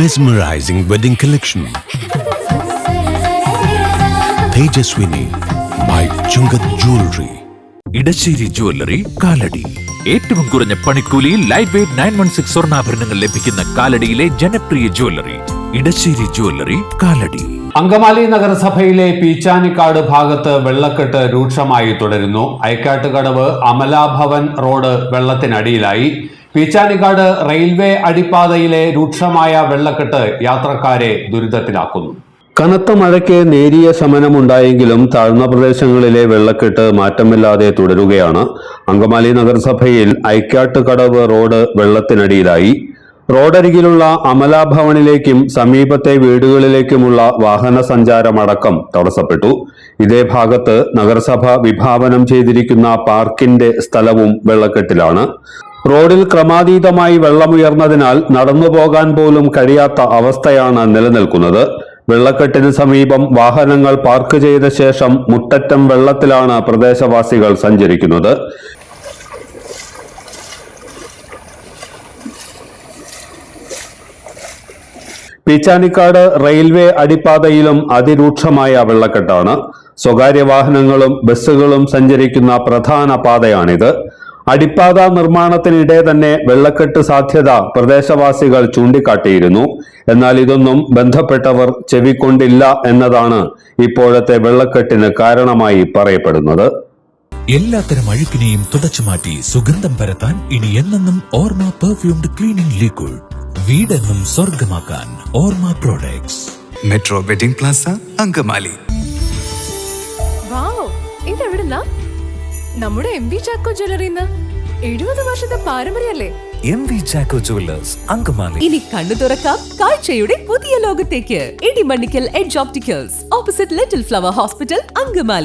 Mesmerizing wedding collection. Tejaswini by Chungat Jewelry. Edassery jewellery Kalady. ഏറ്റവും കുറഞ്ഞ പണിക്കൂലിയിൽ ലൈറ്റ് വെയ്റ്റ് 916 സ്വർണ്ണാഭരണങ്ങൾ ലഭിക്കുന്ന കാലടിയിലെ ജനപ്രിയ ജ്വല്ലറി ഇടശ്ശേരി ജ്വല്ലറി കാലടി. അങ്കമാലി നഗരസഭയിലെ പീച്ചാനിക്കാട് ഭാഗത്ത് വെള്ളക്കെട്ട് രൂക്ഷമായി തുടരുന്നു. ഐക്കാട്ടുകടവ് അമലാഭവൻ റോഡ് വെള്ളത്തിനടിയിലായി. പീച്ചാനിക്കാട് റെയിൽവേ അടിപ്പാതയിലെ രൂക്ഷമായ വെള്ളക്കെട്ട് യാത്രക്കാരെ ദുരിതത്തിലാക്കുന്നു. കനത്ത മഴയ്ക്ക് നേരിയ ശമനമുണ്ടായെങ്കിലും താഴ്ന്ന പ്രദേശങ്ങളിലെ വെള്ളക്കെട്ട് മാറ്റമില്ലാതെ തുടരുകയാണ്. അങ്കമാലി നഗരസഭയിൽ ഐക്കാട്ടുകടവ് റോഡ് വെള്ളത്തിനടിയിലായി. റോഡരികിലുള്ള അമലാഭവനിലേക്കും സമീപത്തെ വീടുകളിലേക്കുമുള്ള വാഹന സഞ്ചാരമടക്കം തടസ്സപ്പെട്ടു. ഇതേ ഭാഗത്ത് നഗരസഭ വിഭാവനം ചെയ്തിരിക്കുന്ന പാർക്കിന്റെ സ്ഥലവും വെള്ളക്കെട്ടിലാണ്. റോഡിൽ ക്രമാതീതമായി വെള്ളമുയർന്നതിനാൽ നടന്നുപോകാൻ പോലും കഴിയാത്ത അവസ്ഥയാണ് നിലനിൽക്കുന്നത്. വെള്ളക്കെട്ടിന് സമീപം വാഹനങ്ങൾ പാർക്ക് ചെയ്ത ശേഷം മുട്ടറ്റം വെള്ളത്തിലാണ് പ്രദേശവാസികൾ സഞ്ചരിക്കുന്നത്. പീച്ചാനിക്കാട് റെയിൽവേ അടിപ്പാതയിലും അതിരൂക്ഷമായ വെള്ളക്കെട്ടാണ്. സ്വകാര്യ വാഹനങ്ങളും ബസ്സുകളും സഞ്ചരിക്കുന്ന പ്രധാന പാതയാണിത്. അടിപ്പാത നിർമ്മാണത്തിനിടെ തന്നെ വെള്ളക്കെട്ട് സാധ്യത പ്രദേശവാസികൾ ചൂണ്ടിക്കാട്ടിയിരുന്നു. എന്നാൽ ഇതൊന്നും ബന്ധപ്പെട്ടവർ ചെവിക്കൊണ്ടില്ല എന്നതാണ് ഇപ്പോഴത്തെ വെള്ളക്കെട്ടിന് കാരണമായി പറയപ്പെടുന്നത്. എല്ലാത്തരം അഴുക്കിനെയും തുടച്ചുമാറ്റി സുഗന്ധം പരത്താൻ ഇനി എന്നെന്നും ഓർമ്മ പെർഫ്യൂംഡ് ക്ലീനിംഗ് ലിക്വിഡ്. വീടെന്നും സ്വർഗമാക്കാൻ Orma products. Metro wedding plaza Angamaly. ഇതെവിടുന്നാ? നമ്മുടെ MV ചാക്കോ ജ്വല്ലറിന്ന് 70 വർഷത്തെ പാരമ്പര്യല്ലേ? MV Chacko jewellers Angamaly. ഇനി കണ്ണു തുറക്കാം കാഴ്ചയുടെ പുതിയ ലോകത്തേക്ക്. Idimannickal edge opticals, opposite little flower hospital, Angamaly.